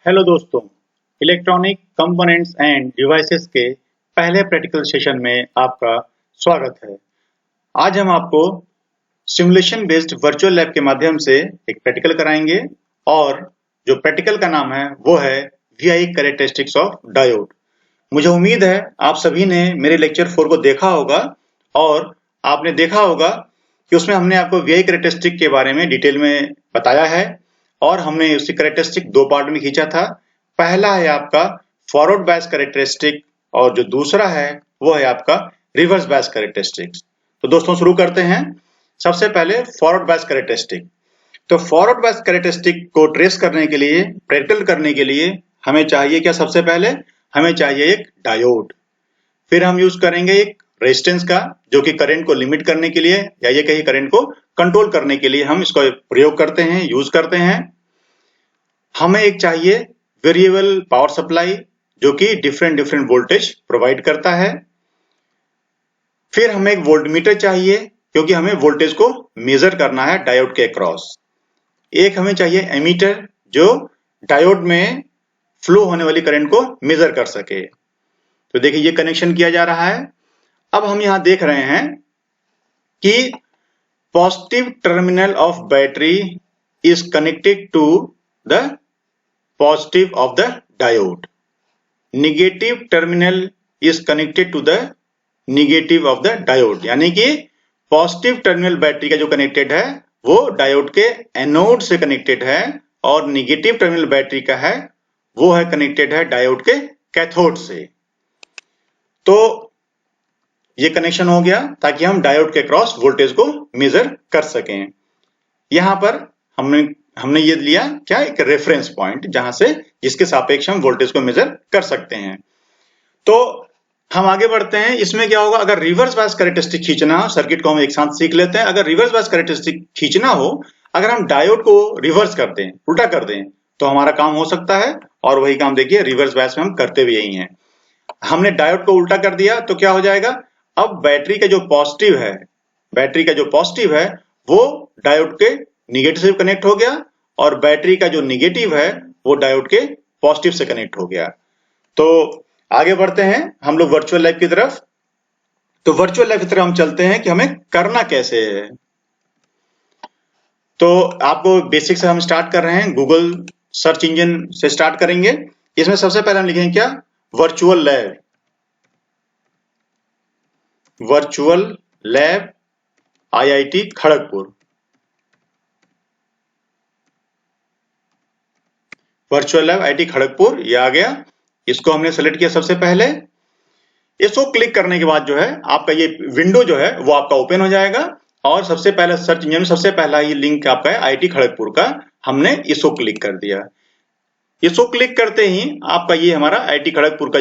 Hello दोस्तों, electronic components end devices के पहले प्रैक्टिकल सेशन में आपका स्वागत है। आज हम आपको सिमुलेशन बेस्ड वर्चुअल लैब के माध्यम से एक प्रैक्टिकल कराएंगे और जो प्रैक्टिकल का नाम है वो है VI कैरेक्टरिस्टिक्स ऑफ डायोड। मुझे उम्मीद है आप सभी ने मेरे लेक्चर 4 को देखा होगा और आपने देखा होगा कि उसमें हमने आपको VI कैरेक्टरिस्टिक के बारे में डिटेल में बताया है और हमने उसकी कैरेक्टरिस्टिक दो पार्ट में खींचा था। पहला है आपका फॉरवर्ड बायस कैरेक्टरिस्टिक और जो दूसरा है वो है आपका रिवर्स बायस कैरेक्टरिस्टिक्स। तो दोस्तों शुरू करते हैं। सबसे पहले फॉरवर्ड बायस कैरेक्टरिस्टिक। तो फॉरवर्ड बायस कैरेक्टरिस्टिक को ट्रेस करने के लिए, प्रैक्टिकल करने के लिए हमें चाहिए क्या? सबसे पहले हमें चाहिए एक डायोड। फिर हम यूज करेंगे एक रेजिस्टेंस का, जो कि करंट को लिमिट करने के लिए या ये कहीं करंट को कंट्रोल करने के लिए हम इसका प्रयोग करते हैं, यूज करते हैं। हमें एक चाहिए वेरिएबल पावर सप्लाई, जो कि डिफरेंट वोल्टेज प्रोवाइड करता है। फिर हमें एक वोल्टमीटर चाहिए, क्योंकि हमें वोल्टेज को मेजर करना है डायोड के अक्रॉस। एक हमें चाहिए एमीटर, जो डायोड में फ्लो होने वाली करंट को मेजर कर सके। तो देखिए ये कनेक्शन किया जा रहा है। अब हम यहां देख रहे हैं कि positive terminal of battery is connected to the positive of the diode, negative terminal is connected to the negative of the diode. यानी कि पॉजिटिव टर्मिनल बैटरी का जो कनेक्टेड है वो डायोड के एनोड से कनेक्टेड है और नेगेटिव टर्मिनल बैटरी का है वो है कनेक्टेड है डायोड के कैथोड से। तो ये कनेक्शन हो गया ताकि हम डायोड के क्रॉस वोल्टेज को मेजर कर सकें। यहां पर हमने ये लिया क्या, एक रेफरेंस पॉइंट, जहां से जिसके सापेक्ष हम वोल्टेज को मेजर कर सकते हैं। तो हम आगे बढ़ते हैं। इसमें क्या होगा, अगर रिवर्स बायस कैरेक्टरिस्टिक खींचना हो, सर्किट को हम एक साथ सीख लेते हैं। अगर रिवर्स बायस कैरेक्टरिस्टिक खींचना हो, अगर हम डायोड को रिवर्स कर दें, उल्टा कर दें, तो हमारा काम हो सकता है। और वही काम देखिए रिवर्स बायस में हम करते भी यही हैं। हमने डायोड को उल्टा कर दिया तो क्या हो जाएगा, अब बैटरी का जो पॉजिटिव है वो डायोड के निगेटिव से कनेक्ट हो गया और बैटरी का जो निगेटिव है वो डायोड के पॉजिटिव से कनेक्ट हो गया। तो आगे बढ़ते हैं हम लोग वर्चुअल लैब की तरफ। तो वर्चुअल लैब की तरफ हम चलते हैं कि हमें करना कैसे है। तो आपको बेसिक से हम स्टार्ट कर रहे हैं, गूगल सर्च इंजन से स्टार्ट करेंगे। इसमें सबसे पहले हम लिखेंगे क्या, virtual lab IIT Kharagpur. Virtual lab IIT Kharagpur, ये आ गया। इसको हमने सेलेक्ट किया सबसे पहले। इसको क्लिक करने के बाद जो है आपका ये विंडो जो है वो आपका ओपन हो जाएगा और सबसे पहले सर्च इंजन में सबसे पहला ये लिंक आपका है IIT खड़गपुर का। हमने इसको क्लिक कर दिया। इसको क्लिक करते ही आपका ये हमारा IIT खड़गपुर का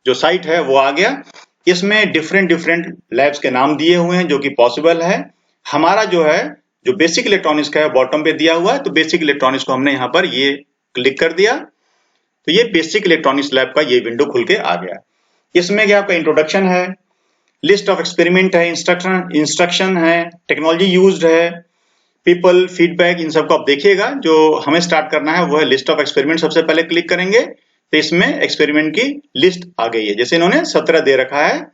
जो साइट है वो आ गया। इसमें डिफरेंट लैब्स के नाम दिए हुए हैं जो कि पॉसिबल है। हमारा जो बेसिक इलेक्ट्रॉनिक्स का है बॉटम पे दिया हुआ है, तो बेसिक इलेक्ट्रॉनिक्स को हमने यहाँ पर ये क्लिक कर दिया। तो ये बेसिक इलेक्ट्रॉनिक्स लैब का ये विंडो खुल के आ गया। इसमें क्या आपका इंट्रोडक्शन है, लिस्ट ऑफ एक्सपेरिमेंट है, इंस्ट्रक्शन है, टेक्नोलॉजी यूज्ड है, पीपल, फीडबैक, इन सबको आप देखिएगा। जो हमें स्टार्ट करना है वो है लिस्ट ऑफ एक्सपेरिमेंट। सबसे पहले क्लिक करेंगे तो इसमें एक्सपेरिमेंट की लिस्ट आ गई है, जैसे इन्होंने 17 दे रखा है।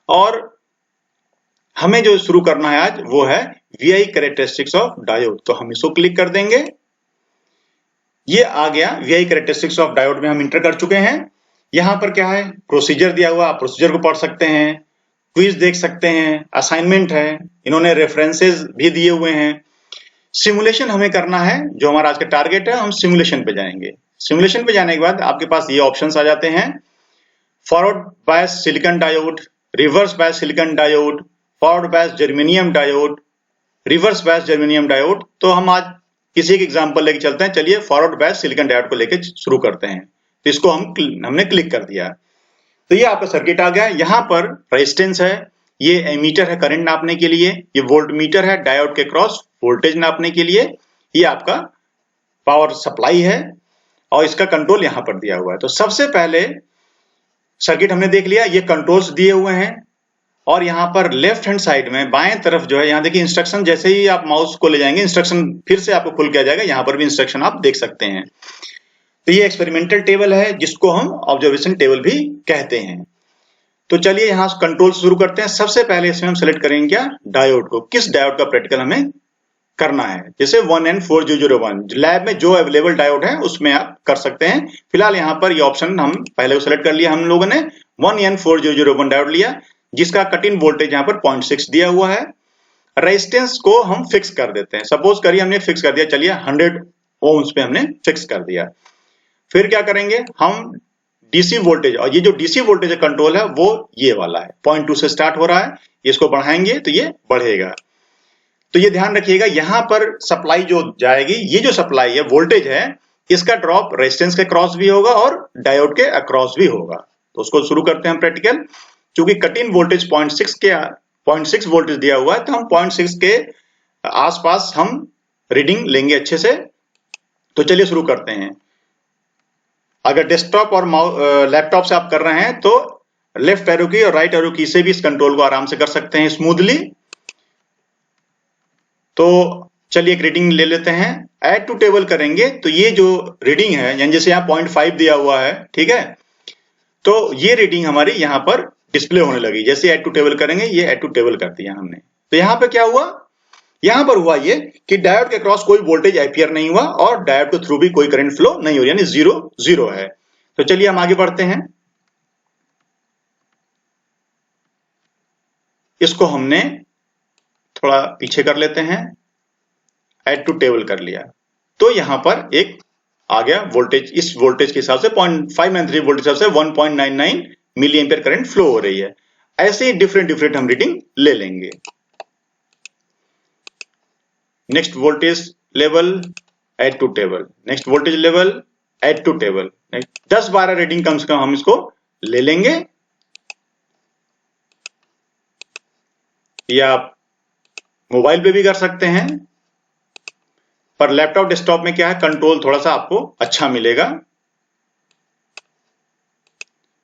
और हमें जो शुरू करना है आज वो है VI कैरेक्टरिस्टिक्स ऑफ डायोड। तो हम इसको क्लिक कर देंगे। ये आ गया VI कैरेक्टरिस्टिक्स ऑफ डायोड में हम इंटर कर चुके हैं। यहां पर क्या है, प्रोसीजर दिया हुआ, आप प्रोसीजर को पढ़ सकते हैं, क्विज देख सकते हैं, असाइनमेंट है, इन्होंने रेफरेंसेस भी दिए हुए हैं। सिमुलेशन हमें करना है, जो हमारा आज का टारगेट है, हम सिमुलेशन पे जाएंगे। सिमुलेशन पे जाने के बाद आपके पास ये ऑप्शंस आ जाते हैं, forward bias silicon diode, reverse bias silicon diode, forward bias germanium diode, reverse bias germanium diode. तो हम आज किसी एक एग्जांपल लेके चलते हैं। चलिए फॉरवर्ड बायस सिलिकॉन डायोड को लेके शुरू करते हैं। तो इसको हमने क्लिक कर दिया। तो ये आपका सर्किट आ गया। यहाँ पर रेजिस्टेंस है, ये एमीटर है करंट नापने के लिए, ये वोल्टमीटर है डायोड के क्रॉस वोल्टेज नापने के लिए, ये आपका पावर सप्लाई है और इसका कंट्रोल यहाँ पर दिया हुआ है। तो सबसे पहले सर्किट हमने देख लिया, ये कंट्रोल्स दिए हुए हैं और यहाँ पर लेफ्ट हैंड साइड में बाएं तरफ जो है, यहाँ देखिए इंस्ट्रक्शन, जैसे ही आप माउस को ले जाएंगे इंस्ट्रक्शन फिर से आपको खुल के आ जाएगा। यहाँ पर भी इंस्ट्रक्शन आप देख सकते हैं। तो ये एक्सपेरिमेंटल टेबल है जिसको हम ऑब्जर्वेशन टेबल भी कहते हैं। तो चलिए यहाँ कंट्रोल शुरू करते हैं। सबसे पहले इसमें हम सेलेक्ट करेंगे क्या, डायोड को, किस डायोड का प्रैक्टिकल हमें करना है। जैसे 1N4001 लैब में जो अवेलेबल डायोड है उसमें आप कर सकते हैं। फिलहाल यहाँ पर ये ऑप्शन हम पहले सेलेक्ट कर लिया, हम लोगों ने 1N4001 डायोड लिया जिसका कट इन वोल्टेज यहाँ पर 0.6 दिया हुआ है। रेजिस्टेंस को हम फिक्स कर देते हैं। सपोज करिए हमने फिक्स कर दिया, चलिए 100 ओम्स पे हमने फिक्स कर दिया। फिर क्या करेंगे, हम डीसी वोल्टेज, और ये जो डीसी वोल्टेज कंट्रोल है वो ये वाला है, 0.2 से स्टार्ट हो रहा है, इसको बढ़ाएंगे तो ये बढ़ेगा। तो ये ध्यान रखिएगा, यहां पर सप्लाई जो जाएगी, ये जो सप्लाई है वोल्टेज है, इसका ड्रॉप रेजिस्टेंस के क्रॉस भी होगा और डायोड के अक्रॉस भी होगा। तो उसको शुरू करते हैं प्रैक्टिकल। क्योंकि कट इन वोल्टेज 0.6 वोल्टेज दिया हुआ है तो हम 0.6 के आसपास हम रीडिंग लेंगे अच्छे से। तो चलिए शुरू करते हैं। अगर डेस्कटॉप और लैपटॉप से आप कर रहे हैं तो लेफ्ट एरो की और राइट एरो की से भी इस कंट्रोल को आराम से कर सकते हैं स्मूथली। तो चलिए एक रीडिंग ले लेते हैं, ऐड टू टेबल करेंगे तो ये जो रीडिंग है, यानी जैसे यहाँ 0.5 दिया हुआ है, ठीक है, तो ये रीडिंग हमारी यहाँ पर डिस्प्ले होने लगी। जैसे ऐड टू टेबल करेंगे, ये ऐड टू टेबल कर दिया हमने। तो यहाँ पे क्या हुआ, यहाँ पर हुआ ये कि डायोड के क्रॉस कोई वोल्टेज अपीयर नहीं हुआ और डायोड के थ्रू भी कोई करंट फ्लो नहीं हो रही, यानी 0 है। तो चलिए हम आगे बढ़ते हैं। इसको हमने थोड़ा पीछे कर लेते हैं, ऐड टू टेबल कर लिया। तो यहां पर एक आ गया वोल्टेज, इस वोल्टेज के हिसाब से 0.593 वोल्टेज के हिसाब से 1.99 मिली एम्पियर करंट फ्लो हो रही है। ऐसे ही डिफरेंट हम रीडिंग ले लेंगे। Next voltage level, add to table, next voltage level, add to table. 10-12 reading कम से कम हम इसको ले लेंगे। या आप मोबाइल पे भी कर सकते हैं, पर लैपटॉप डेस्कटॉप में क्या है, कंट्रोल थोड़ा सा आपको अच्छा मिलेगा।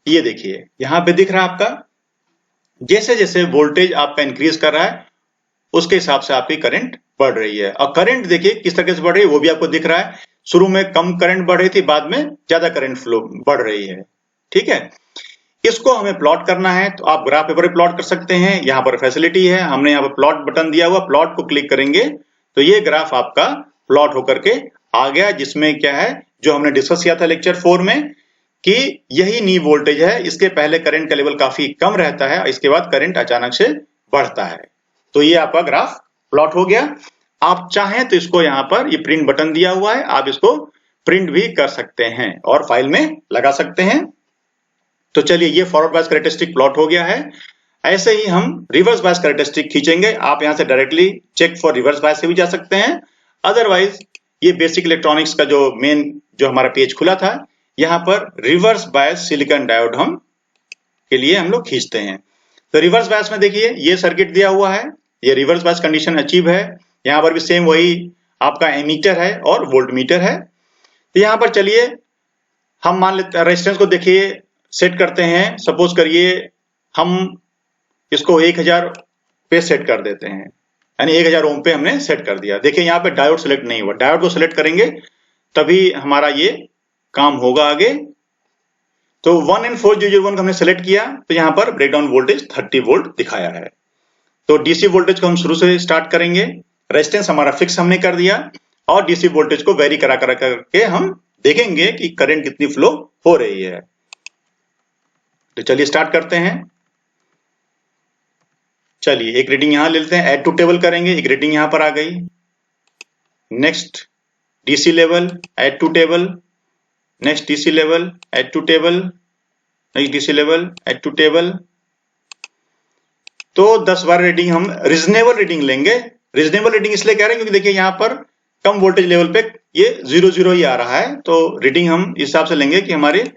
ये देखिए यहां पे दिख रहा है आपका, जैसे जैसे वोल्टेज आपका इंक्रीज कर रहा है उसके हिसाब से आपकी करंट बढ़ रही है। और करंट देखिए किस तरह से बढ़ रही है वो भी आपको दिख रहा है। शुरू में कम करंट बढ़ रही थी, बाद में ज्यादा करंट फ्लो बढ़ रही है, ठीक है। इसको हमें प्लॉट करना है तो आप ग्राफ पेपर पे प्लॉट कर सकते हैं। यहाँ पर फैसिलिटी है, हमने यहाँ पर प्लॉट बटन दिया हुआ, प्लॉट को क्लिक करेंगे तो ये ग्राफ आपका प्लॉट होकर के आ गया, जिसमें क्या है जो हमने डिस्कस किया था लेक्चर 4 में कि यही नी वोल्टेज है, इसके पहले करंट का लेवल काफी कम रहता है, इसके बाद करंट अचानक से बढ़ता है। तो ये आपका ग्राफ प्लॉट हो गया। आप चाहें तो इसको यहाँ पर ये प्रिंट बटन दिया हुआ है, आप इसको प्रिंट भी कर सकते हैं और फाइल में लगा सकते हैं। तो चलिए ये फॉरवर्ड बायस कैरेक्टरिस्टिक प्लॉट हो गया है। ऐसे ही हम रिवर्स बायस कैरेक्टरिस्टिक खींचेंगे। आप यहां से directly check for reverse bias से भी जा सकते हैं। अदरवाइज ये बेसिक इलेक्ट्रॉनिक्स का जो हमारा पेज खुला था, यहाँ पर रिवर्स बायस सिलिकॉन डायोड के लिए हम लोग खींचते हैं। तो रिवर्स बायस में देखिए ये सर्किट दिया हुआ है, ये रिवर्स बायस कंडीशन अचीव है। यहाँ पर भी सेम वही आपका एमीटर है और वोल्टमीटर है। तो यहाँ पर चलिए हम मान लेते हैं रेजिस्टेंस को, देखिए सेट करते हैं। सपोज करिए हम इसको 1000 पे सेट कर देते हैं, यानी 1000 ओम पे हमने सेट कर दिया। देखिए यहाँ पे डायोड सेलेक्ट नहीं हुआ, डायोड को सेलेक्ट करेंगे तभी हमारा ये काम होगा आगे। तो 1N4001 को हमने सेलेक्ट किया तो यहाँ पर ब्रेकडाउन वोल्टेज 30 वोल्ट दिखाया है। तो डीसी वोल्टेज को हम शुरू से स्टार्ट करेंगे। रेजिस्टेंस हमारा फिक्स हमने कर दिया और डीसी वोल्टेज को वेरी करा करके हम देखेंगे कि करंट कितनी फ्लो हो रही है। तो चलिए स्टार्ट करते हैं। चलिए एक रीडिंग यहां ले लेते हैं, ऐड टू टेबल करेंगे, एक रीडिंग यहां पर आ गई। Next DC level, add to table, next DC level, add to table, next DC level, add to table. तो 10-12 रीडिंग हम रीजनेबल रीडिंग लेंगे। रीजनेबल रीडिंग इसलिए कह रहे हैं क्योंकि देखिए यहाँ पर कम वोल्टेज लेवल पे ये 0 ही आ रहा है। तो रीडिंग हम इस हिसाब से लेंगे कि हमारे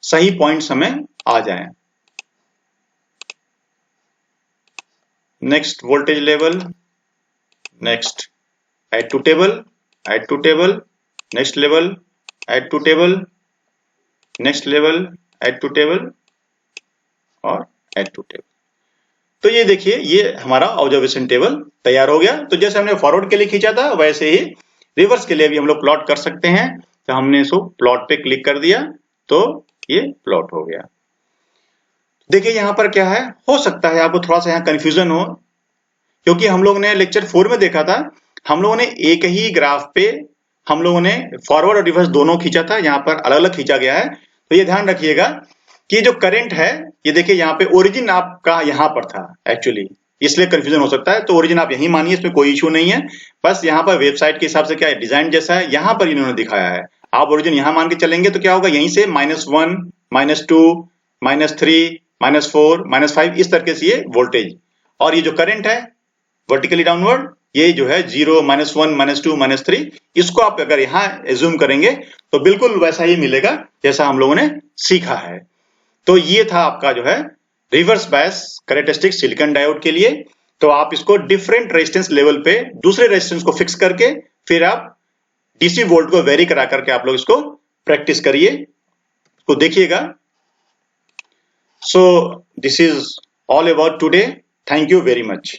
सही पॉइंट्स हमें आ जाएं। Next voltage level, next add to table, add to table, next level, add to table, next level, add to table और ऐड टू टेबल। तो ये देखिए ये हमारा ऑब्जर्वेशन टेबल तैयार हो गया। तो जैसे हमने फॉरवर्ड के लिए खींचा था वैसे ही रिवर्स के लिए भी हम लोग प्लॉट कर सकते हैं। तो हमने इसको प्लॉट पे क्लिक कर दिया तो ये प्लॉट हो गया। देखिए यहाँ पर क्या है, हो सकता है आपको थोड़ा सा यहाँ कंफ्यूजन हो, क्योंकि हम लोग ने लेक्चर 4 में देखा था, हम लोगों ने एक ही ग्राफ पे हम लोगों ने फॉरवर्ड और रिवर्स दोनों खींचा था, यहाँ पर अलग अलग खींचा गया है। तो ये ध्यान रखिएगा कि जो करंट है, ये देखिए यहाँ पे ओरिजिन आपका यहाँ पर था एक्चुअली, इसलिए कंफ्यूजन हो सकता है। तो ओरिजिन आप यही मानिए, इसमें कोई इशू नहीं है। बस यहाँ पर वेबसाइट के हिसाब से क्या है, डिजाइन जैसा है, यहाँ पर इन्होंने दिखाया है। आप ओरिजिन यहाँ मान के चलेंगे तो क्या होगा, यहीं से -1, -2, -3, -4, -5 इस तरीके से ये वोल्टेज, और ये जो करंट है वर्टिकली डाउनवर्ड, ये जो है 0, -1, -2, -3, इसको आप अगर यहाँ एज्यूम करेंगे तो बिल्कुल वैसा ही मिलेगा जैसा हम लोगों ने सीखा है। तो ये था आपका जो है reverse bias characteristic silicon diode के लिए। तो आप इसको डिफरेंट रेजिस्टेंस लेवल पे दूसरे रेजिस्टेंस को फिक्स करके फिर आप डीसी वोल्ट को वेरी करा करके आप लोग इसको प्रैक्टिस करिए, इसको देखिएगा। So this is all about today. Thank you very much.